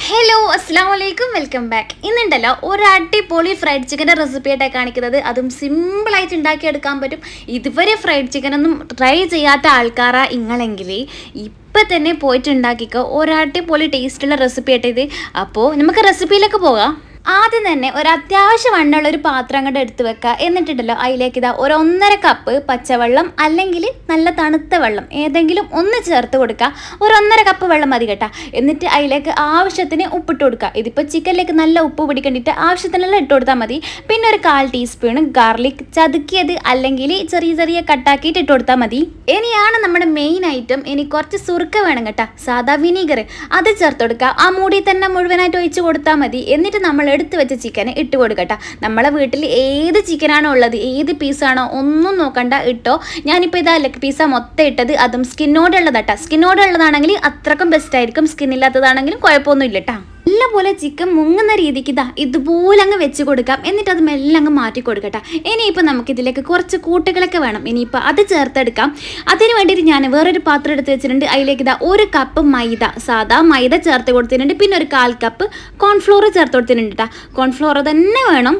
Hello അസ്സാം വലൈക്കും welcome back. ഇന്നുണ്ടല്ലോ ഒരു അടിപൊളി ഫ്രൈഡ് ചിക്കൻ്റെ റെസിപ്പി ആയിട്ടാണ് കാണിക്കുന്നത്. അതും സിമ്പിളായിട്ട് ഉണ്ടാക്കിയെടുക്കാൻ പറ്റും. ഇതുവരെ ഫ്രൈഡ് ചിക്കനൊന്നും ട്രൈ ചെയ്യാത്ത ആൾക്കാരാ ഇങ്ങളെങ്കിൽ ഇപ്പം തന്നെ പോയിട്ട് ഉണ്ടാക്കിക്കോ. ഒരു അടിപൊളി ടേസ്റ്റുള്ള റെസിപ്പി ആയിട്ട് ഇത്. അപ്പോൾ നമുക്ക് റെസിപ്പിയിലേക്ക് പോകാം. ആദ്യം തന്നെ ഒരു അത്യാവശ്യം വണ്ണമുള്ള ഒരു പാത്രം അങ്ങോട്ട് എടുത്ത് വെക്കുക. എന്നിട്ടുണ്ടല്ലോ അതിലേക്ക് ഇതാ ഒരു 1.5 കപ്പ് പച്ചവെള്ളം അല്ലെങ്കിൽ നല്ല തണുത്ത വെള്ളം ഏതെങ്കിലും ഒന്ന് ചേർത്ത് കൊടുക്കുക. ഒരു 1.5 കപ്പ് വെള്ളം മതി കേട്ടോ. എന്നിട്ട് അതിലേക്ക് ആവശ്യത്തിന് ഉപ്പിട്ട് കൊടുക്കുക. ഇതിപ്പോൾ ചിക്കനിലേക്ക് നല്ല ഉപ്പ് പിടിക്കേണ്ടിയിട്ട് ആവശ്യത്തിനെല്ലാം ഇട്ട് കൊടുത്താൽ മതി. പിന്നെ ഒരു 1/4 ടീസ്പൂൺ ഗാർലിക് ചതുക്കിയത് അല്ലെങ്കിൽ ചെറിയ ചെറിയ കട്ടാക്കിയിട്ട് ഇട്ട് കൊടുത്താൽ മതി. ഇനിയാണ് നമ്മുടെ മെയിൻ ഐറ്റം. ഇനി കുറച്ച് സുറുക്ക വേണം കേട്ടോ, സാദാ വിനീഗർ. അത് ചേർത്ത് കൊടുക്കുക. ആ മൂടി തന്നെ മുഴുവനായിട്ട് ഒഴിച്ച് കൊടുത്താൽ മതി. എന്നിട്ട് നമ്മൾ എടുത്ത് വെച്ച ചിക്കന് ഇട്ട് കൊടുക്കട്ടെ. നമ്മളെ വീട്ടിൽ ഏത് ചിക്കനാണോ ഉള്ളത്, ഏത് പീസാണോ ഒന്നും നോക്കണ്ട ഇട്ടോ. ഞാനിപ്പോൾ ഇതാ ലെഗ് പീസാ മൊത്തം ഇട്ടത്. അതും സ്കിന്നോടുള്ളതാട്ടാ. സ്കിന്നോടുള്ളതാണെങ്കിൽ അത്രക്കും ബെസ്റ്റ് ആയിരിക്കും. സ്കിന്നില്ലാത്തതാണെങ്കിലും കുഴപ്പമൊന്നുമില്ല കേട്ടോ. നല്ലപോലെ ചിക്കൻ മുങ്ങുന്ന രീതിക്ക് ഇതാ ഇതുപോലെ അങ്ങ് വെച്ച് കൊടുക്കാം. എന്നിട്ട് അത് മെല്ലെ അങ്ങ് മാറ്റി കൊടുക്കട്ടെ. ഇനിയിപ്പോൾ നമുക്കിതിലേക്ക് കുറച്ച് കൂട്ടുകളൊക്കെ വേണം. ഇനിയിപ്പോൾ അത് ചേർത്തെടുക്കാം. അതിന് വേണ്ടിയിട്ട് ഞാൻ വേറൊരു പാത്രം എടുത്ത് വെച്ചിട്ടുണ്ട്. അതിലേക്ക് ഇതാ 1 കപ്പ് മൈദ, സാദാ മൈദ ചേർത്ത് കൊടുത്തിട്ടുണ്ട്. പിന്നെ ഒരു 1/4 കപ്പ് കോൺഫ്ലോർ ചേർത്ത് കൊടുത്തിട്ടുണ്ട് കേട്ടോ. കോൺഫ്ലോർ തന്നെ വേണം.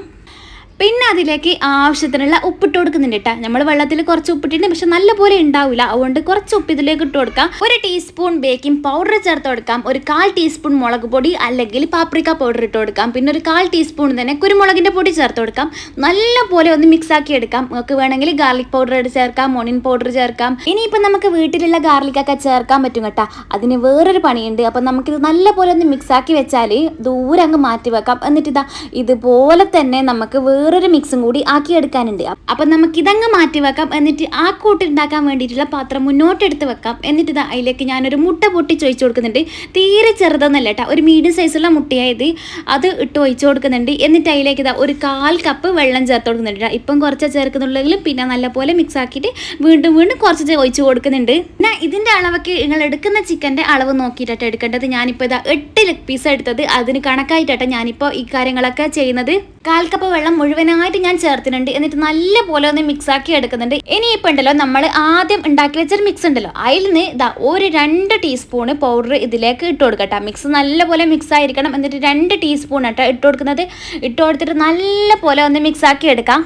പിന്നെ അതിലേക്ക് ആവശ്യത്തിനുള്ള ഉപ്പിട്ട് കൊടുക്കുന്നുണ്ട് കേട്ടോ. നമ്മൾ വെള്ളത്തിൽ കുറച്ച് ഉപ്പിട്ടിട്ടുണ്ട്, പക്ഷെ നല്ലപോലെ ഉണ്ടാവില്ല. അതുകൊണ്ട് കുറച്ച് ഉപ്പ് ഇതിലേക്ക് ഇട്ട് കൊടുക്കാം. 1 ടീസ്പൂൺ ബേക്കിംഗ് പൗഡർ ചേർത്ത് കൊടുക്കാം. ഒരു 1/4 ടീസ്പൂൺ മുളക് പൊടി അല്ലെങ്കിൽ പാപ്രിക്ക പൗഡർ ഇട്ട് കൊടുക്കാം. പിന്നെ ഒരു 1/4 ടീസ്പൂൺ തന്നെ കുരുമുളകിൻ്റെ പൊടി ചേർത്ത് കൊടുക്കാം. നല്ലപോലെ ഒന്ന് മിക്സ് ആക്കി എടുക്കാം. നമുക്ക് വേണമെങ്കിൽ ഗാർലിക് പൗഡർ ചേർക്കാം, മോണിൻ പൗഡർ ചേർക്കാം. ഇനിയിപ്പോൾ നമുക്ക് വീട്ടിലുള്ള ഗാർലിക്കൊക്കെ ചേർക്കാൻ പറ്റും കേട്ടോ. അതിന് വേറൊരു പണിയുണ്ട്. അപ്പം നമുക്കിത് നല്ലപോലെ ഒന്ന് മിക്സ് ആക്കി വെച്ചാൽ ദൂരെ അങ്ങ് മാറ്റി വെക്കാം. എന്നിട്ട് ഇതാ ഇതുപോലെ തന്നെ നമുക്ക് വേറൊരു മിക്സും കൂടി ആക്കിയെടുക്കാനുണ്ട്. അപ്പം നമുക്ക് ഇതങ്ങ് മാറ്റി വെക്കാം. എന്നിട്ട് ആ കൂട്ടുണ്ടാക്കാൻ വേണ്ടിയിട്ടുള്ള പാത്രം മുന്നോട്ടെടുത്ത് വെക്കാം. എന്നിട്ട് ഇതാ അതിലേക്ക് ഞാനൊരു മുട്ട പൊട്ടി ഒഴിച്ചു കൊടുക്കുന്നുണ്ട്. തീരെ ചെറുതൊന്നല്ല കേട്ടോ, ഒരു മീഡിയം സൈസുള്ള മുട്ടയായത്. അത് ഇട്ട് ഒഴിച്ചു കൊടുക്കുന്നുണ്ട്. എന്നിട്ട് അതിലേക്ക് ഇതാ ഒരു 1/4 കപ്പ് വെള്ളം ചേർത്ത് കൊടുക്കുന്നുണ്ട്. ഇപ്പം കുറച്ച് ചേർക്കുന്നുണ്ടെങ്കിലും പിന്നെ നല്ലപോലെ മിക്സ് ആക്കിയിട്ട് വീണ്ടും കുറച്ച് ഒഴിച്ചു കൊടുക്കുന്നുണ്ട്. പിന്നെ ഇതിൻ്റെ അളവൊക്കെ നിങ്ങൾ എടുക്കുന്ന ചിക്കൻ്റെ അളവ് നോക്കിയിട്ടാണ് എടുക്കേണ്ടത്. ഞാനിപ്പോൾ ഇതാ 8 ലെഗ് പീസ് എടുത്തത്. അതിന് കണക്കായിട്ടാണ് ഞാനിപ്പോൾ ഈ കാര്യങ്ങളൊക്കെ ചെയ്യുന്നത്. 1/4 കപ്പ് വെള്ളം മുഴുവനായിട്ട് ഞാൻ ചേർത്തിട്ടുണ്ട്. എന്നിട്ട് നല്ലപോലെ ഒന്ന് മിക്സ് ആക്കി എടുക്കുന്നുണ്ട്. ഇനിയിപ്പോൾ ഉണ്ടല്ലോ നമ്മൾ ആദ്യം ഉണ്ടാക്കി വെച്ചൊരു മിക്സ് ഉണ്ടല്ലോ, അതിൽ നിന്ന് ഇതാ ഒരു 2 ടീസ്പൂണ് പൗഡർ ഇതിലേക്ക് ഇട്ട് കൊടുക്കട്ടെ. മിക്സ് നല്ലപോലെ മിക്സ് ആയിരിക്കണം. എന്നിട്ട് 2 ടീസ്പൂൺ ആട്ടോ ഇട്ട് കൊടുക്കുന്നത്. ഇട്ട് കൊടുത്തിട്ട് നല്ലപോലെ ഒന്ന് മിക്സ് ആക്കി എടുക്കാം.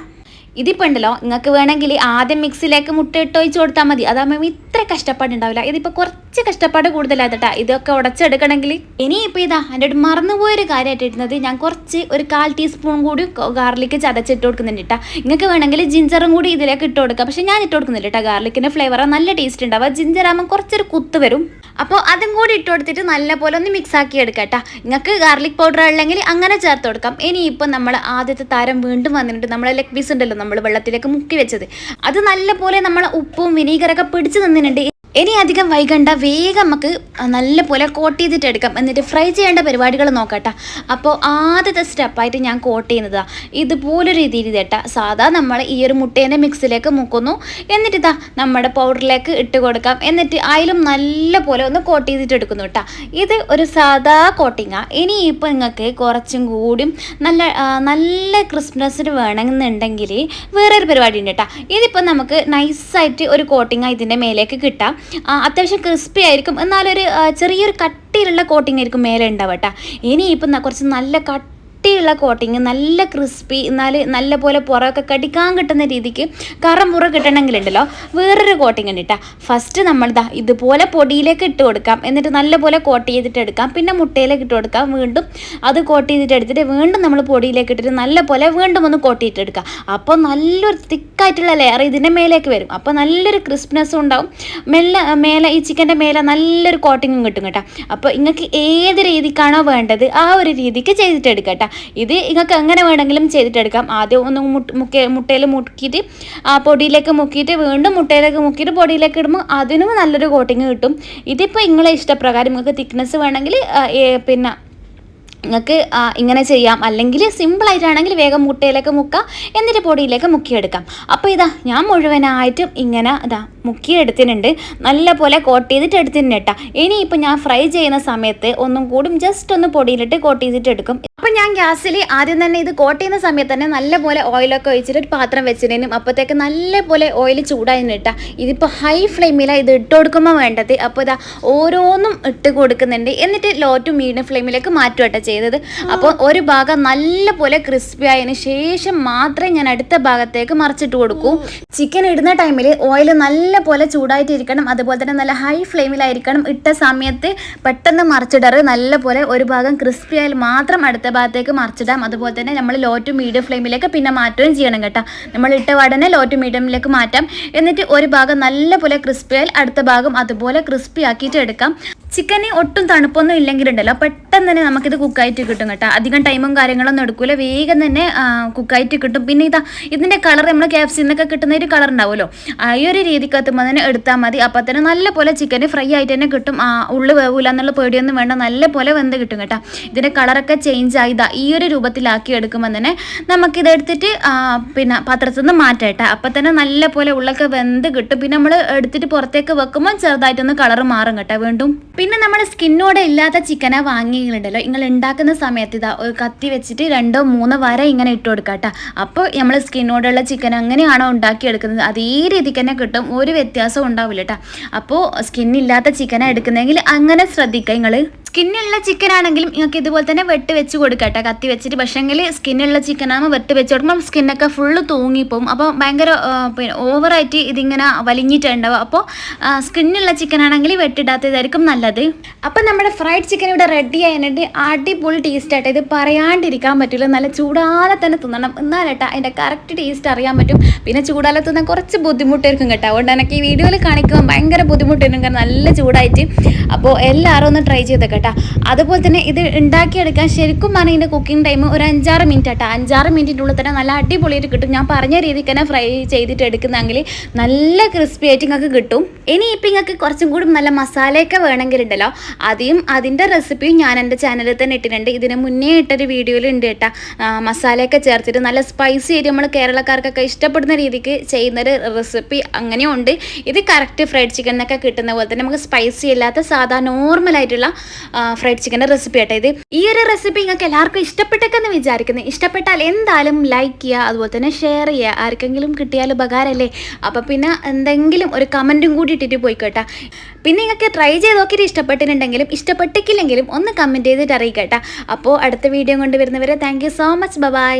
ഇതിപ്പോൾ ഉണ്ടല്ലോ നിങ്ങൾക്ക് വേണമെങ്കിൽ ആദ്യം മിക്സിലേക്ക് മുട്ട ഇട്ട് ഒഴിച്ച് കൊടുത്താൽ മതി. അതാകുമ്പോൾ ഇത്ര കഷ്ടപ്പാടുണ്ടാവില്ല. ഇതിപ്പോൾ കുറച്ച് കഷ്ടപ്പാട് കൂടുതലായിട്ടാ ഇതൊക്കെ ഉടച്ചെടുക്കണമെങ്കിൽ. ഇനിയിപ്പോൾ ഇതാ എൻ്റെ ഒരു മറന്നുപോയൊരു കാര്യമായിട്ടിരുന്നത്, ഞാൻ കുറച്ച് ഒരു 1/4 ടീസ്പൂൺ കൂടി ഗാർലിക്ക് ചതച്ചിട്ട് കൊടുക്കുന്നുണ്ട് കേട്ടോ. നിങ്ങൾക്ക് വേണമെങ്കിൽ ജിഞ്ചറും കൂടി ഇതിലേക്ക് ഇട്ട് കൊടുക്കാം. പക്ഷേ ഞാൻ ഇട്ട് കൊടുക്കുന്നില്ല കേട്ടോ. ഗാർലിക്കിൻ്റെ ഫ്ലേവർ നല്ല ടേസ്റ്റ് ഉണ്ടാവുക. ജിഞ്ചറാകുമ്പോൾ കുറച്ചൊരു കുത്ത് വരും. അപ്പോൾ അതും കൂടി ഇട്ട് കൊടുത്തിട്ട് നല്ലപോലെ ഒന്ന് മിക്സ് ആക്കി എടുക്കാം കേട്ടോ. നിങ്ങൾക്ക് ഗാർലിക് പൗഡർ ഉള്ളെങ്കിൽ അങ്ങനെ ചേർത്ത് കൊടുക്കാം. ഇനിയിപ്പോൾ നമ്മൾ ആദ്യത്തെ താരം വീണ്ടും വന്നിട്ടുണ്ട്. നമ്മളെ ലെഗ് പീസ് ഉണ്ടല്ലോ നമ്മൾ വെള്ളത്തിലേക്ക് മുക്കി വെച്ചത്, അത് നല്ലപോലെ നമ്മൾ ഉപ്പും വിനീഗറൊക്കെ പിടിച്ച് നിന്നിട്ടുണ്ട്. ഇനി അധികം വൈകണ്ട, വേഗം നമുക്ക് നല്ലപോലെ കോട്ട് ചെയ്തിട്ട് എടുക്കാം. എന്നിട്ട് ഫ്രൈ ചെയ്യേണ്ട പരിപാടികൾ നോക്കട്ടെ. അപ്പോൾ ആദ്യത്തെ സ്റ്റെപ്പായിട്ട് ഞാൻ കോട്ട് ചെയ്യുന്നതാണ് ഇതുപോലൊരു രീതിയിൽ കേട്ടോ. സാധാ നമ്മൾ ഈ ഒരു മുട്ടേൻ്റെ മിക്സിലേക്ക് മുക്കുന്നു. എന്നിട്ട് ഇതാ നമ്മുടെ പൗഡറിലേക്ക് ഇട്ട് കൊടുക്കാം. എന്നിട്ട് അതിലും നല്ലപോലെ ഒന്ന് കോട്ട് ചെയ്തിട്ട് എടുക്കുന്നു കേട്ടോ. ഇത് ഒരു സാധാ കോട്ടിങ്ങാണ്. ഇനിയിപ്പോൾ നിങ്ങൾക്ക് കുറച്ചും കൂടി നല്ല ക്രിസ്മസിന് വേണമെന്നുണ്ടെങ്കിൽ വേറൊരു പരിപാടി ഉണ്ട് കേട്ടോ. ഇതിപ്പോൾ നമുക്ക് നൈസായിട്ട് ഒരു കോട്ടിങ്ങാണ് ഇതിൻ്റെ മേലേക്ക് കിട്ടാം. അത്യാവശ്യം ക്രിസ്പി ആയിരിക്കും, എന്നാലൊരു ചെറിയൊരു കട്ടിയിലുള്ള കോട്ടിങ് ആയിരിക്കും മേലെ ഉണ്ടാവുക കേട്ടോ. ഇനിയിപ്പം കുറച്ച് നല്ല കട്ടിയുള്ള കോട്ടിങ്, നല്ല ക്രിസ്പി, എന്നാൽ നല്ല പോലെ പുറമൊക്കെ കടിക്കാൻ കിട്ടുന്ന രീതിക്ക് കറം പുറ കിട്ടണമെങ്കിലുണ്ടല്ലോ വേറൊരു കോട്ടിങ് ഉണ്ട് കേട്ടോ. ഫസ്റ്റ് നമ്മളിതാ ഇതുപോലെ പൊടിയിലേക്ക് ഇട്ട് കൊടുക്കാം. എന്നിട്ട് നല്ലപോലെ കോട്ട് ചെയ്തിട്ട് എടുക്കാം. പിന്നെ മുട്ടയിലേക്ക് ഇട്ട് കൊടുക്കാം. വീണ്ടും അത് കോട്ട് ചെയ്തിട്ട് എടുത്തിട്ട് വീണ്ടും നമ്മൾ പൊടിയിലേക്ക് ഇട്ടിട്ട് നല്ലപോലെ വീണ്ടും ഒന്ന് കോട്ട് ചെയ്തിട്ട് എടുക്കാം. അപ്പോൾ നല്ലൊരു തിക്കായിട്ടുള്ള ലെയർ ഇതിൻ്റെ മേലേക്ക് വരും. അപ്പോൾ നല്ലൊരു ക്രിസ്പിനെസ്സും ഉണ്ടാവും. മേലെ ഈ ചിക്കൻ്റെ മേലെ നല്ലൊരു കോട്ടിങ്ങും കിട്ടും കേട്ടോ. അപ്പോൾ നിങ്ങൾക്ക് ഏത് രീതിക്കാണോ വേണ്ടത് ആ ഒരു രീതിക്ക് ചെയ്തിട്ട് എടുക്കാം കേട്ടോ. ഇത് നിങ്ങൾക്ക് എങ്ങനെ വേണമെങ്കിലും ചെയ്തിട്ടെടുക്കാം. ആദ്യം ഒന്ന് മുട്ടയിൽ മുക്കിയിട്ട് പൊടിയിലേക്ക് മുക്കിയിട്ട് വീണ്ടും മുട്ടയിലേക്ക് മുക്കിയിട്ട് പൊടിയിലേക്ക് ഇടുമ്പോൾ അതിനും നല്ലൊരു കോട്ടിങ് കിട്ടും. ഇതിപ്പോൾ നിങ്ങളെ ഇഷ്ടപ്രകാരം നിങ്ങൾക്ക് തിക്നെസ് വേണമെങ്കിൽ പിന്നെ നിങ്ങൾക്ക് ഇങ്ങനെ ചെയ്യാം. അല്ലെങ്കിൽ സിമ്പിളായിട്ടാണെങ്കിൽ വേഗം മുട്ടയിലേക്ക് മുക്കാം. എന്നിട്ട് പൊടിയിലേക്ക് മുക്കിയെടുക്കാം. അപ്പോൾ ഇതാ ഞാൻ മുഴുവനായിട്ടും ഇങ്ങനെ മുക്കിയെടുത്തിട്ടുണ്ട്, നല്ല പോലെ കോട്ട് ചെയ്തിട്ട് എടുത്തിട്ടുണ്ട് കേട്ടോ. ഇനിയിപ്പോൾ ഞാൻ ഫ്രൈ ചെയ്യുന്ന സമയത്ത് ഒന്നും കൂടും ജസ്റ്റ് ഒന്ന് പൊടിയിലിട്ട് കോട്ട് ചെയ്തിട്ട് എടുക്കും. അപ്പോൾ ഞാൻ ഗ്യാസിൽ ആദ്യം തന്നെ ഇത് കോട്ട് ചെയ്യുന്ന സമയത്ത് തന്നെ നല്ലപോലെ ഓയിലൊക്കെ ഒഴിച്ചിട്ട് ഒരു പാത്രം വെച്ചിട്ടും അപ്പോഴത്തേക്ക് നല്ലപോലെ ഓയിൽ ചൂടായിരുന്നു കേട്ടോ. ഇതിപ്പോൾ ഹൈ ഫ്ലെയിമിലാണ് ഇത് ഇട്ട് കൊടുക്കുമ്പോൾ വേണ്ടത്. അപ്പോൾ ഇതാ ഓരോന്നും ഇട്ട് കൊടുക്കുന്നുണ്ട്, എന്നിട്ട് ലോ ടു മീഡിയം ഫ്ലെയിമിലേക്ക് മാറ്റും കേട്ടോ ചെയ്തത്. അപ്പോൾ ഒരു ഭാഗം നല്ലപോലെ ക്രിസ്പി ആയതിന് ശേഷം മാത്രമേ ഞാൻ അടുത്ത ഭാഗത്തേക്ക് മറിച്ചിട്ട് കൊടുക്കൂ. ചിക്കൻ ഇടുന്ന ടൈമിൽ ഓയിൽ നല്ലപോലെ ചൂടായിട്ടിരിക്കണം, അതുപോലെ തന്നെ നല്ല ഹൈ ഫ്ലെയിമിലായിരിക്കണം. ഇട്ട സമയത്ത് പെട്ടെന്ന് മറിച്ചിടാറ്, നല്ലപോലെ ഒരു ഭാഗം ക്രിസ്പി ആയാൽ മാത്രം അടുത്ത ഭാഗത്തേക്ക് മറിച്ചിടാം. അതുപോലെ തന്നെ നമ്മൾ ലോ ടു മീഡിയം ഫ്ലെയിമിലേക്ക് പിന്നെ മാറ്റുകയും ചെയ്യണം കേട്ടോ. നമ്മൾ ഇട്ട പാടനെ ലോ ടു മീഡിയമിലേക്ക് മാറ്റാം. എന്നിട്ട് ഒരു ഭാഗം നല്ലപോലെ ക്രിസ്പി ആയാൽ അടുത്ത ഭാഗം അതുപോലെ ക്രിസ്പി ആക്കിയിട്ട് എടുക്കാം. ചിക്കന് ഒട്ടും തണുപ്പൊന്നും ഇല്ലെങ്കിലുണ്ടല്ലോ പെട്ടെന്ന് തന്നെ നമുക്കിത് കുക്കായിട്ട് കിട്ടും കേട്ടോ. അധികം ടൈമും കാര്യങ്ങളൊന്നും എടുക്കില്ല, വേഗം തന്നെ കുക്കായിട്ട് കിട്ടും. പിന്നെ ഇതിൻ്റെ കളർ നമ്മൾ KFC എന്നൊക്കെ കിട്ടുന്ന ഒരു കളർ ഉണ്ടാവുമല്ലോ, ഈ ഒരു രീതിക്ക് എത്തുമ്പോൾ തന്നെ എടുത്താൽ മതി. അപ്പോൾ തന്നെ നല്ലപോലെ ചിക്കന് ഫ്രൈ ആയിട്ട് തന്നെ കിട്ടും. ഉള്ളു വേവില്ല എന്നുള്ള പേടിയൊന്നും വേണ്ട, നല്ലപോലെ വെന്ത് കിട്ടും കേട്ടോ. ഇതിൻ്റെ കളറൊക്കെ ചേഞ്ച് ആയി ഈ ഒരു രൂപത്തിലാക്കി എടുക്കുമ്പോൾ തന്നെ നമുക്കിതെടുത്തിട്ട് പിന്നെ പാത്രത്തിൽ നിന്ന് മാറ്റാം കേട്ടോ. അപ്പം തന്നെ നല്ലപോലെ ഉള്ളൊക്കെ വെന്ത് കിട്ടും. പിന്നെ നമ്മൾ എടുത്തിട്ട് പുറത്തേക്ക് വെക്കുമ്പോൾ ചെറുതായിട്ടൊന്ന് കളർ മാറും കേട്ടോ വീണ്ടും. പിന്നെ നമ്മൾ സ്കിന്നോടെ ഇല്ലാത്ത ചിക്കനെ വാങ്ങിയിട്ടുണ്ടല്ലോ, നിങ്ങൾ ഉണ്ടാക്കുന്ന സമയത്ത് ഒരു കത്തി വെച്ചിട്ട് 2-3 വര ഇങ്ങനെ ഇട്ട് കൊടുക്കുക കേട്ടോ. അപ്പോൾ നമ്മൾ സ്കിന്നോടുള്ള ചിക്കൻ എങ്ങനെയാണോ ഉണ്ടാക്കിയെടുക്കുന്നത് അതേ രീതിക്ക് തന്നെ കിട്ടും, ഒരു വ്യത്യാസവും ഉണ്ടാവില്ല കേട്ടോ. അപ്പോൾ സ്കിന്നില്ലാത്ത ചിക്കനെ എടുക്കുന്നതെങ്കിൽ അങ്ങനെ ശ്രദ്ധിക്കുക നിങ്ങൾ. സ്കിന്നുള്ള ചിക്കൻ ആണെങ്കിലും നിങ്ങൾക്ക് ഇതുപോലെ തന്നെ വെട്ട് വെച്ച് കൊടുക്കുക കേട്ടോ, കത്തി വെച്ചിട്ട്. പക്ഷേങ്കിൽ സ്കിന്നുള്ള ചിക്കൻ ആകുമ്പോൾ വെട്ട് വെച്ച് കൊടുക്കുമ്പോൾ സ്കിന്നൊക്കെ ഫുള്ള് തൂങ്ങിപ്പോവും. അപ്പോൾ ഭയങ്കര പിന്നെ ഓവറായിട്ട് ഇതിങ്ങനെ വലിഞ്ഞിട്ടുണ്ടാവും. അപ്പോൾ സ്കിന്നുള്ള ചിക്കൻ ആണെങ്കിൽ വെട്ടിടാത്തതായിരിക്കും നല്ലത്. അപ്പം നമ്മുടെ ഫ്രൈഡ് ചിക്കൻ ഇവിടെ റെഡി ആയിട്ട് അടിപൊളി ടേസ്റ്റ് ആയിട്ട് ഇത് പറയാണ്ടിരിക്കാൻ പറ്റില്ല. നല്ല ചൂടാലെ തന്നെ തിന്നണം, എന്നാലേട്ടാ അതിൻ്റെ കറക്റ്റ് ടേസ്റ്റ് അറിയാൻ പറ്റും. പിന്നെ ചൂടാലെ തിന്നാൻ കുറച്ച് ബുദ്ധിമുട്ടായിരിക്കും കേട്ടോ. അതുകൊണ്ട് എനിക്ക് ഈ വീഡിയോയിൽ കാണിക്കുമ്പോൾ ഭയങ്കര ബുദ്ധിമുട്ടായിരിക്കും, കാരണം നല്ല ചൂടായിട്ട്. അപ്പോൾ എല്ലാവരും ഒന്ന് ട്രൈ ചെയ്തേക്കട്ടെ. അതുപോലെ തന്നെ ഇത് ഉണ്ടാക്കിയെടുക്കാൻ ശരിക്കും പറഞ്ഞാൽ ഇതിൻ്റെ കുക്കിംഗ് ടൈം ഒരു 5-6 മിനിറ്റ് കേട്ടോ. 5-6 മിനിറ്റിനുള്ളിൽ തന്നെ നല്ല അടിപൊളിയായിട്ട് കിട്ടും. ഞാൻ പറഞ്ഞ രീതിക്ക് തന്നെ ഫ്രൈ ചെയ്തിട്ട് എടുക്കുന്നെങ്കിൽ നല്ല ക്രിസ്പി ആയിട്ട് നിങ്ങൾക്ക് കിട്ടും. ഇനിയിപ്പോൾ നിങ്ങൾക്ക് കുറച്ചും കൂടി നല്ല മസാലയൊക്കെ വേണമെങ്കിലുണ്ടല്ലോ, അതിൻ്റെ റെസിപ്പിയും ഞാൻ എൻ്റെ ചാനലിൽ തന്നെ ഇട്ടിട്ടുണ്ട്. ഇതിന് മുന്നേ ഇട്ടൊരു വീഡിയോയിൽ ഉണ്ട് കേട്ടോ. മസാലയൊക്കെ ചേർത്തിട്ട് നല്ല സ്പൈസി ആയിട്ട് നമ്മൾ കേരളക്കാർക്കൊക്കെ ഇഷ്ടപ്പെടുന്ന രീതിക്ക് ചെയ്യുന്നൊരു റെസിപ്പി അങ്ങനെയും ഉണ്ട്. ഇത് കറക്റ്റ് ഫ്രൈഡ് ചിക്കൻ എന്നൊക്കെ കിട്ടുന്ന പോലെ തന്നെ നമുക്ക് സ്പൈസി അല്ലാത്ത സാധാ നോർമലായിട്ടുള്ള ഫ്രൈഡ് ചിക്കൻ്റെ റെസിപ്പി ആയിട്ട്. ഇത് ഈ ഒരു റെസിപ്പി നിങ്ങൾക്ക് എല്ലാവർക്കും ഇഷ്ടപ്പെട്ടേക്കെന്ന് വിചാരിക്കുന്നു. ഇഷ്ടപ്പെട്ടാൽ എന്തായാലും ലൈക്ക് ചെയ്യുക, അതുപോലെ തന്നെ ഷെയർ ചെയ്യുക. ആർക്കെങ്കിലും കിട്ടിയാൽ ഉപകാരമല്ലേ. അപ്പോൾ പിന്നെ എന്തെങ്കിലും ഒരു കമൻറ്റും കൂടി ഇട്ടിട്ട് പോയിക്കോട്ടെ. പിന്നെ നിങ്ങൾക്ക് ട്രൈ ചെയ്ത് നോക്കിയിട്ട് ഇഷ്ടപ്പെട്ടിട്ടുണ്ടെങ്കിലും ഇഷ്ടപ്പെട്ടിട്ടില്ലെങ്കിലും ഒന്ന് കമൻറ്റ് ചെയ്തിട്ട് അറിയിക്കട്ടെ. അപ്പോൾ അടുത്ത വീഡിയോ കൊണ്ടുവരുന്നവരെ thank you so much. By.